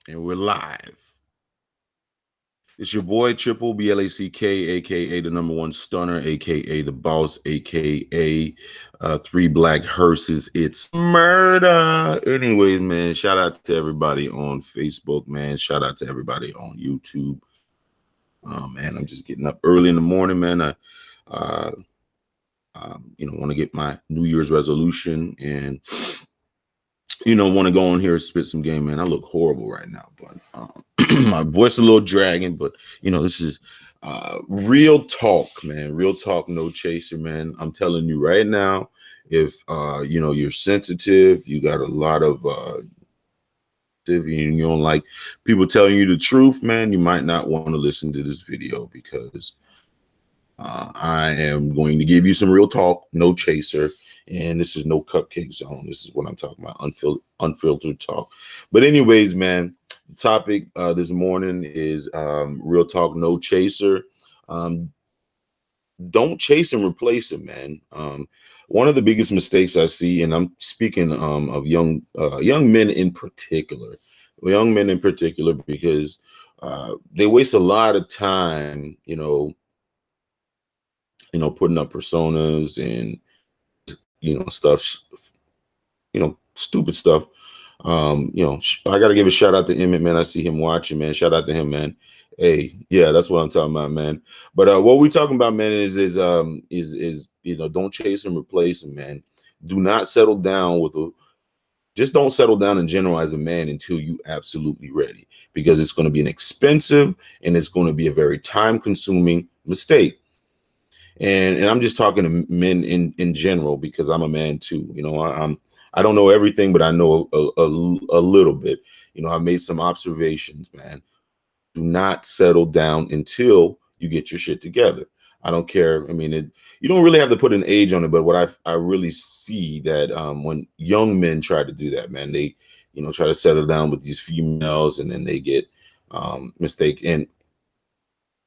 And we're live. It's your boy Triple Black, aka the number one stunner, aka the boss, aka three black hearses. It's murder. Anyways, man, shout out to everybody on Facebook, man. Shout out to everybody on YouTube. Man, I'm just getting up early in the morning, man. I uh, want to get my New Year's resolution and want to go on here and spit some game, man. I look horrible right now, but my voice a little dragging, but this is real talk, man. Real talk, no chaser, man. I'm telling you right now, if you're sensitive, you got a lot of if you don't like people telling you the truth, man, you might not want to listen to this video because I am going to give you some real talk, no chaser, and this is no cupcake zone. This is what I'm talking about, unfiltered talk. But anyways, man, the topic this morning is real talk, no chaser. Um, don't chase and replace it, man. One of the biggest mistakes I see, and I'm speaking of young men in particular, because they waste a lot of time, putting up personas and stuff, stupid stuff. I got to give a shout out to Emmett, man. I see him watching, man. Shout out to him, man. Hey, yeah, that's what I'm talking about, man. But what we talking about, man, is don't chase and replace him, man. Do not settle down with a just don't settle down and generalize a man until you absolutely ready, because it's going to be an expensive and it's going to be a very time consuming mistake. And I'm just talking to men in general, because I'm a man too. I don't know everything, but I know a little bit. I've made some observations, man. Do not settle down until you get your shit together. I don't care. I mean, you don't really have to put an age on it, but what I really see that when young men try to do that, man, they try to settle down with these females, and then they get mistaken.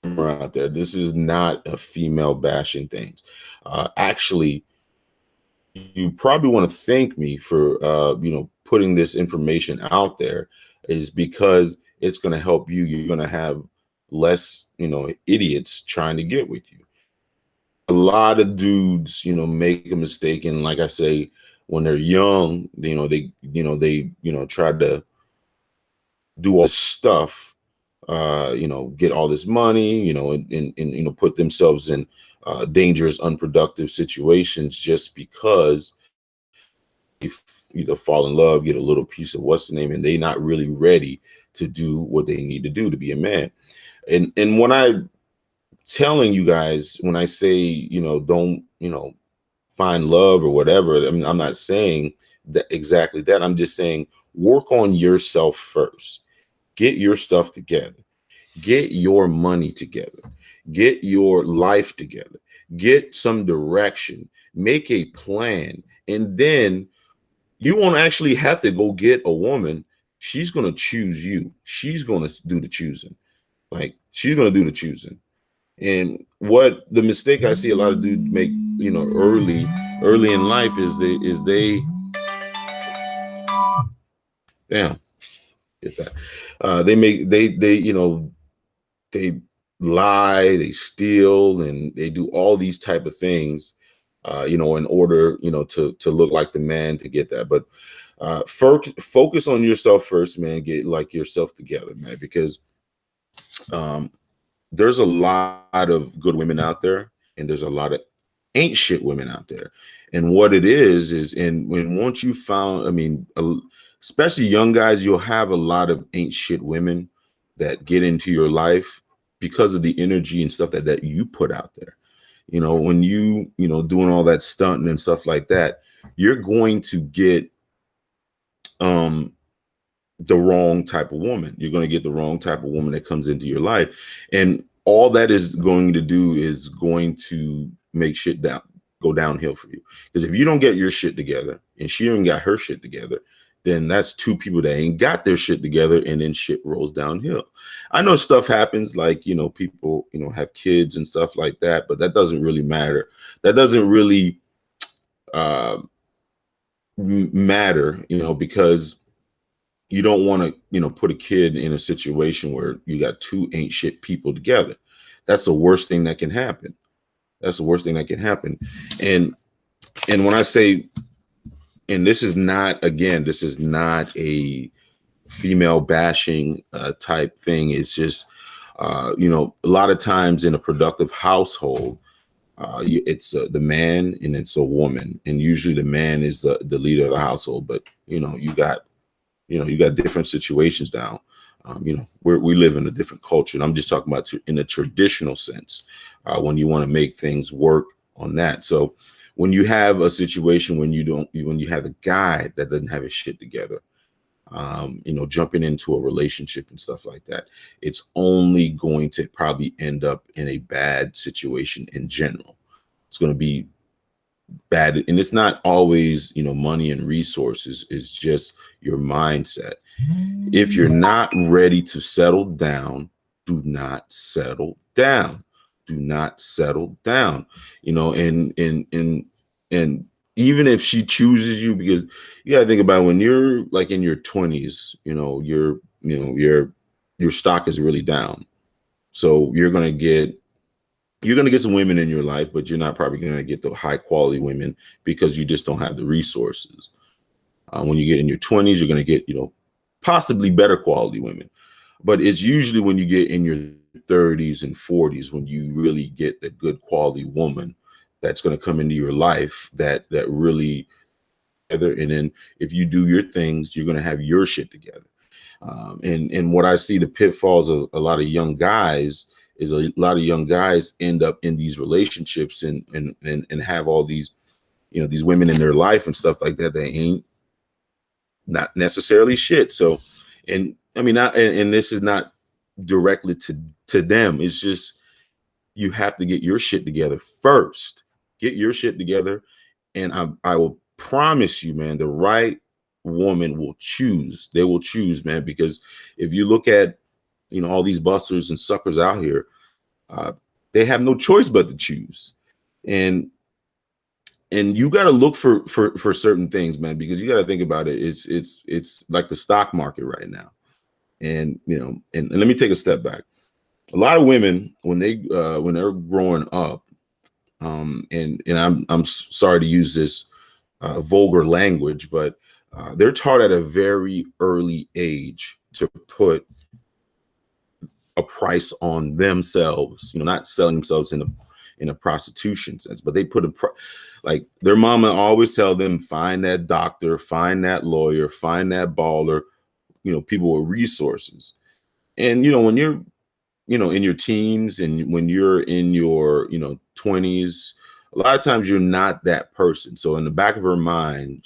Out there, this is not a female bashing things. Actually, you probably want to thank me for putting this information out there, is because it's going to help you. You're going to have less idiots trying to get with you. A lot of dudes make a mistake, and like I say, when they're young, they try to do all this stuff, get all this money, and put themselves in dangerous, unproductive situations, just because they either fall in love, get a little piece of what's the name, and they're not really ready to do what they need to do to be a man. And when I telling you guys, when I say, don't, find love or whatever, I mean, I'm not saying that exactly that. I'm just saying work on yourself first. Get your stuff together. Get your money together. Get your life together. Get some direction. Make a plan. And then you won't actually have to go get a woman. She's going to choose you. She's going to do the choosing. Like, she's going to do the choosing. And what the mistake I see a lot of dudes make, early in life, is they damn, get that. They lie, they steal, and they do all these type of things, in order, to look like the man to get that. But focus on yourself first, man. Get like yourself together, man, because um, there's a lot of good women out there, and there's a lot of ain't shit women out there. And what it is, and when once you found, I mean, especially young guys, you'll have a lot of ain't shit women that get into your life because of the energy and stuff that you put out there. When doing all that stunting and stuff like that, you're going to get um the wrong type of woman. You're going to get the wrong type of woman that comes into your life. And all that is going to do is going to make shit go downhill for you. Because if you don't get your shit together and she ain't got her shit together, then that's two people that ain't got their shit together, and then shit rolls downhill. I know stuff happens, like, people, have kids and stuff like that, but that doesn't really matter. That doesn't really matter, because you don't want to, put a kid in a situation where you got two ain't shit people together. That's the worst thing that can happen. That's the worst thing that can happen. And when I say, and this is not, again, this is not a female bashing type thing. It's just, a lot of times in a productive household, it's the man and it's a woman, and usually the man is the leader of the household. But you got different situations now. We live in a different culture, and I'm just talking about in a traditional sense, when you want to make things work on that. So when you have a situation when you have a guy that doesn't have his shit together, jumping into a relationship and stuff like that, it's only going to probably end up in a bad situation in general. It's going to be bad. And it's not always, money and resources. It's just your mindset. If you're not ready to settle down, do not settle down. Do not settle down. And even if she chooses you, because you gotta think about when you're like in your 20s, your stock is really down. So you're gonna get some women in your life, but you're not probably gonna get the high quality women because you just don't have the resources. When you get in your 20s, you're gonna get, possibly better quality women. But it's usually when you get in your 30s and 40s when you really get the good quality woman that's going to come into your life that really together. And then if you do your things, you're going to have your shit together. And what I see the pitfalls of a lot of young guys is a lot of young guys end up in these relationships and have all these, these women in their life and stuff like that. They ain't not necessarily shit. So, and I mean, and this is not directly to them. It's just, you have to get your shit together first. Get your shit together. And I will promise you, man, the right woman will choose. They will choose, man, because if you look at, all these busters and suckers out here, they have no choice but to choose. And you got to look for certain things, man, because you got to think about it. It's like the stock market right now. And, and let me take a step back. A lot of women, when they're growing up, and I'm sorry to use this vulgar language, but they're taught at a very early age to put a price on themselves, not selling themselves in a prostitution sense, but they put like their mama always tell them, find that doctor, find that lawyer, find that baller, people with resources. And, when you're, in your teens and when you're in your, 20s, a lot of times you're not that person. So in the back of her mind,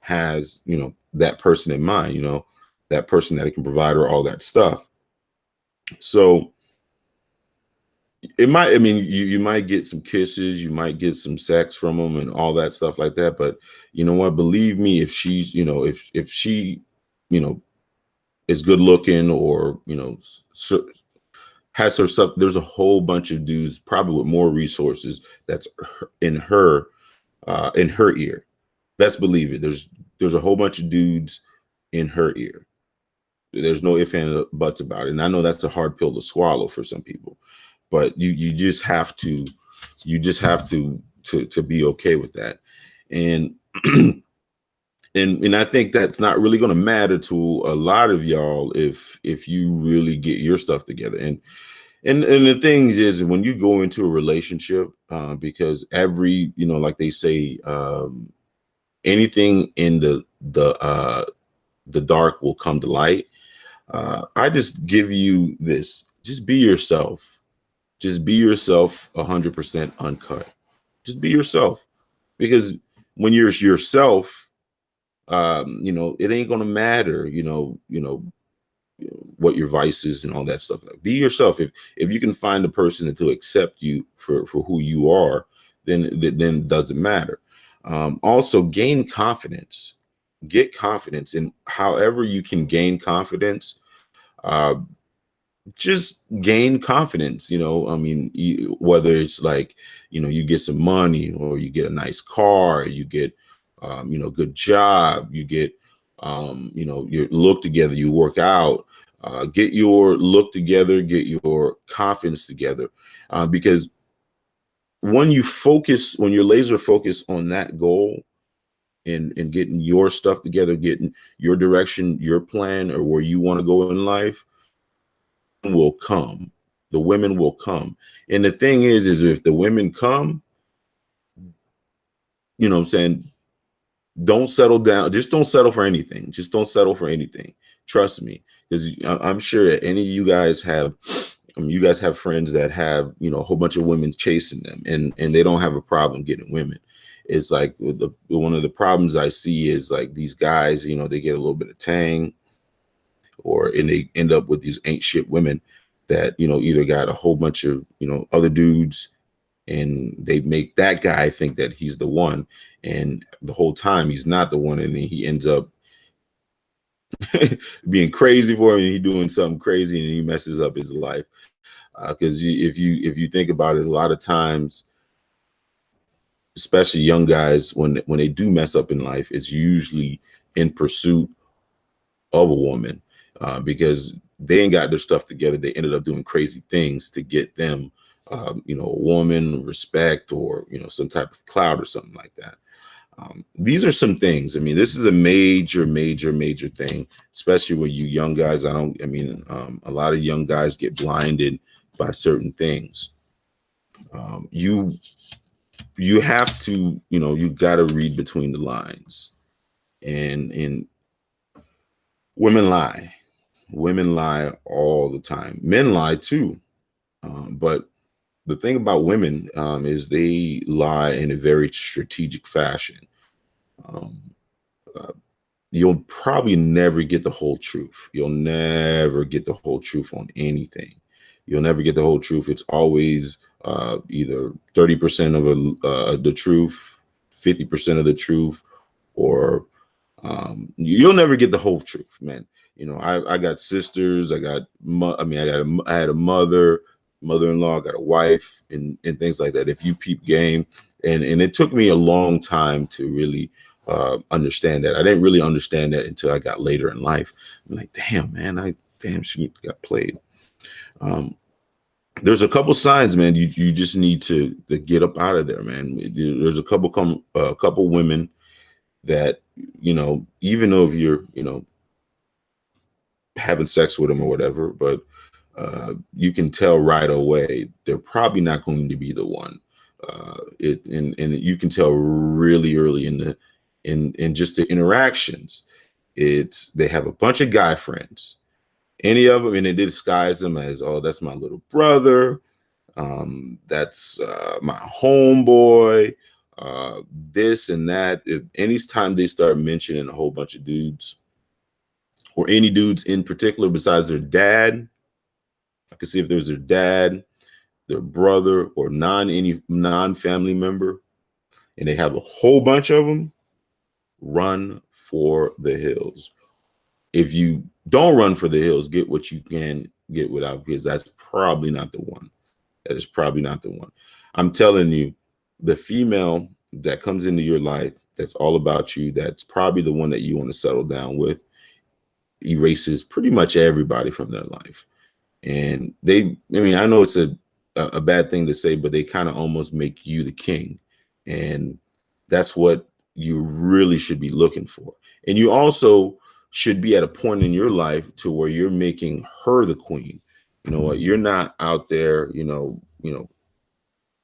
has, that person in mind, that person that can provide her all that stuff. So it might, I mean, you might get some kisses, you might get some sex from them and all that stuff like that. But you know what, believe me, if she's, if she, is good looking or, has her stuff, there's a whole bunch of dudes probably with more resources that's in her ear. Best believe it. There's a whole bunch of dudes in her ear. There's no ifs and buts about it. And I know that's a hard pill to swallow for some people, but you just have to be okay with that. And and I think that's not really going to matter to a lot of y'all if you really get your stuff together. And the thing is, when you go into a relationship, because every, like they say, anything in the dark will come to light. I just give you this: just be yourself. Just be yourself, 100% uncut. Just be yourself, because when you're yourself, it ain't gonna matter, what your vices and all that stuff. Like, be yourself. If you can find a person to accept you for who you are, then it doesn't matter. Also, gain confidence. Get confidence, and however you can gain confidence, just gain confidence. I mean, whether it's like, you get some money, or you get a nice car, you get, good job, you get You look together, you work out, get your look together, get your confidence together, because when you're laser focused on that goal and getting your stuff together, getting your direction, your plan, or where you want to go in life, will come. The women will come. And the thing is if the women come, what I'm saying, don't settle down. Just don't settle for anything. Just don't settle for anything. Trust me, because I'm sure that any of you guys have friends that have, a whole bunch of women chasing them, and they don't have a problem getting women. It's like one of the problems I see is like these guys, they get a little bit of tang, and they end up with these ain't shit women that, either got a whole bunch of, other dudes, and they make that guy think that he's the one, and the whole time he's not the one, and then he ends up being crazy for him, and he doing something crazy, and he messes up his life. Because if you think about it, a lot of times, especially young guys, when they do mess up in life, it's usually in pursuit of a woman, because they ain't got their stuff together. They ended up doing crazy things to get them, a woman, respect, or some type of clout or something like that. These are some things. I mean, this is a major, major, major thing, especially with you young guys. A lot of young guys get blinded by certain things. You have to, you got to read between the lines, and women lie. Women lie all the time. Men lie too. But the thing about women, is they lie in a very strategic fashion. Um, uh, you'll probably never get the whole truth. You'll never get the whole truth on anything. You'll never get the whole truth. It's always either 30% of the truth, 50% of the truth, or you'll never get the whole truth, man. I got sisters. I had a mother-in-law, I got a wife, and things like that. If you peep game, and it took me a long time to really understand that. I didn't really understand that until I got later in life. I'm like, damn, man, she got played. There's a couple signs, man. You just need to get up out of there, man. There's a couple women that, even though if you're, having sex with them or whatever, but you can tell right away they're probably not going to be the one. And you can tell really early in just the interactions. They have a bunch of guy friends, any of them, and they disguise them as, oh, that's my little brother, that's my homeboy, this and that. Anytime they start mentioning a whole bunch of dudes, or any dudes in particular besides their dad, I can see if there's their dad, their brother, or any non-family member, and they have a whole bunch of them, run for the hills. If you don't run for the hills, get what you can get without, because that's probably not the one. That is probably not the one. I'm telling you, the female that comes into your life, that's all about you, that's probably the one that you want to settle down with, erases pretty much everybody from their life. And I know it's a bad thing to say, but they kind of almost make you the king. And that's what you really should be looking for. And you also should be at a point in your life to where you're making her the queen. You know what? You're not out there,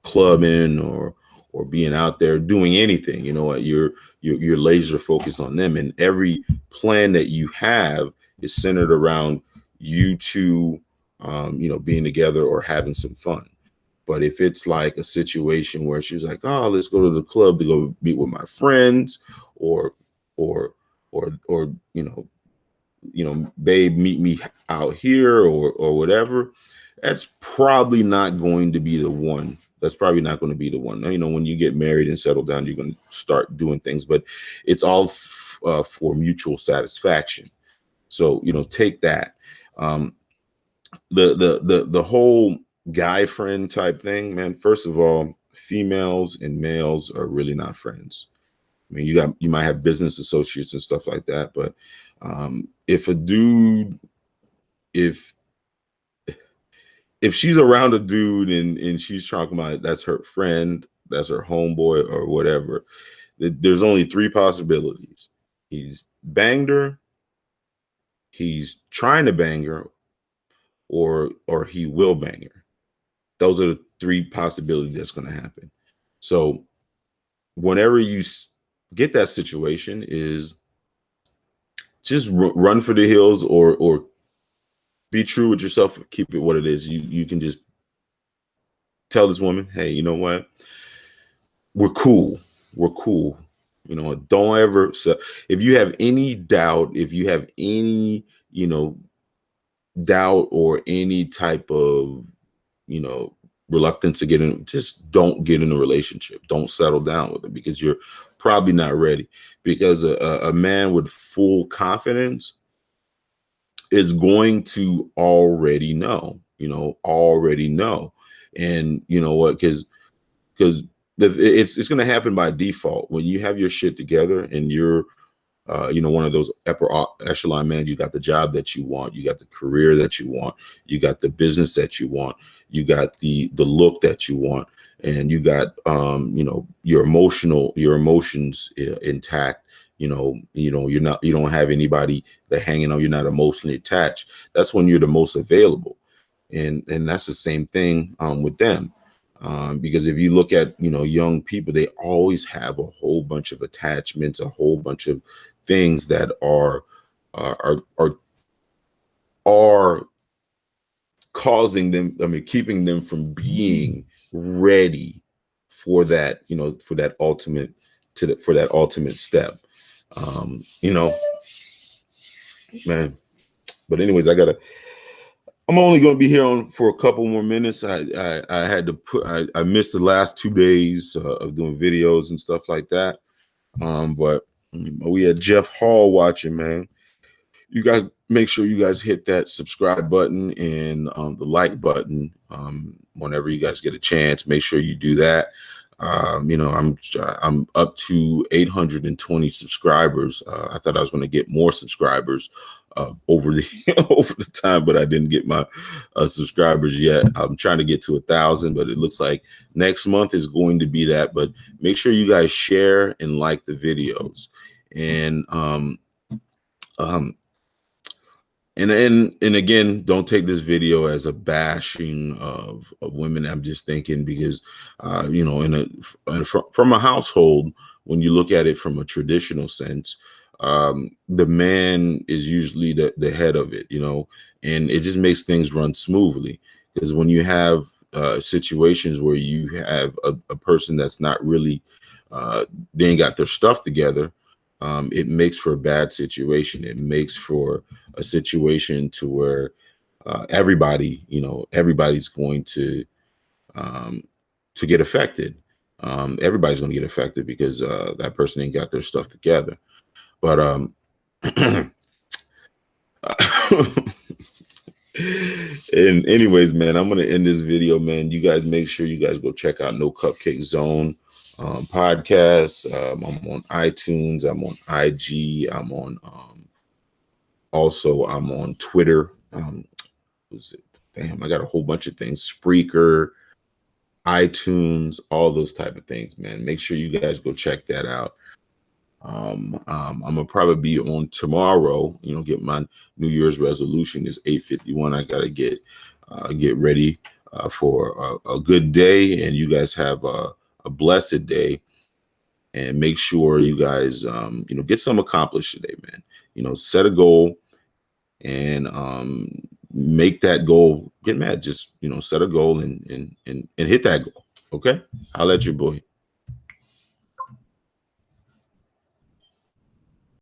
clubbing or being out there doing anything. You know what? You're laser focused on them, and every plan that you have is centered around you two, being together or having some fun. But if it's like a situation where she's like, oh, let's go to the club to go meet with my friends, or or babe, meet me out here, or whatever, that's probably not going to be the one. That's probably not going to be the one. When you get married and settle down, you're going to start doing things, but it's all for mutual satisfaction. So, take that. The whole guy friend type thing, man. First of all, females and males are really not friends. I mean, you might have business associates and stuff like that, but if a dude, if she's around a dude and she's talking about that's her friend, that's her homeboy or whatever, there's only three possibilities. He's banged her, he's trying to bang her, or he will bang her. Those are the three possibilities that's going to happen. So whenever you get that situation, is just run for the hills, or be true with yourself, keep it what it is. You can just tell this woman, hey, you know what, we're cool, you know, don't ever, so if you have any doubt, if you have any, you know, doubt or any type of, you know, reluctance to get in, just don't get in a relationship. Don't settle down with them, because you're probably not ready. Because a man with full confidence is going to already know, you know, and you know what, because it's going to happen by default when you have your shit together and you're you know, one of those upper echelon men. You got the job that you want, you got the career that you want, you got the business that you want, you got the look that you want, and you got you know, your emotions intact. You know, you don't have anybody that hanging on, you're not emotionally attached. That's when you're the most available. And that's the same thing with them. Because if you look at, you know, young people, they always have a whole bunch of attachments, a whole bunch of things that are causing them, I mean, keeping them from being ready for that, you know, for that ultimate step. You know, man. But anyways, I'm only going to be here on for a couple more minutes. I had to I missed the last 2 days of doing videos and stuff like that. But we had Jeff Hall watching, man. You guys make sure you guys hit that subscribe button and the like button whenever you guys get a chance. Make sure you do that. You know, I'm up to 820 subscribers. I thought I was going to get more subscribers over the over the time, but I didn't get my subscribers yet. I'm trying to get to 1,000, but it looks like next month is going to be that. But make sure you guys share and like the videos, and and again, don't take this video as a bashing of women. I'm just thinking, because you know, from a household, when you look at it from a traditional sense, the man is usually the head of it, you know, and it just makes things run smoothly. Because when you have situations where you have a person that's not really they ain't got their stuff together, it makes for a bad situation. It makes for a situation to where everybody, you know, everybody's going to get affected. Everybody's going to get affected because that person ain't got their stuff together. But and anyways, man, I'm gonna end this video, man. You guys make sure you guys go check out No Cupcake Zone podcast. I'm on iTunes, I'm on IG, I'm on also I'm on Twitter. Was it, damn, I got a whole bunch of things. Spreaker, iTunes, all those type of things, man. Make sure you guys go check that out. I'm gonna probably be on tomorrow, you know, get my New Year's resolution is 8:51. I gotta get ready for a good day, and you guys have a blessed day, and make sure you guys you know, get some accomplished today, man. You know, set a goal and make that goal. Get mad, just, you know, set a goal and hit that goal. Okay, I'll let you, boy.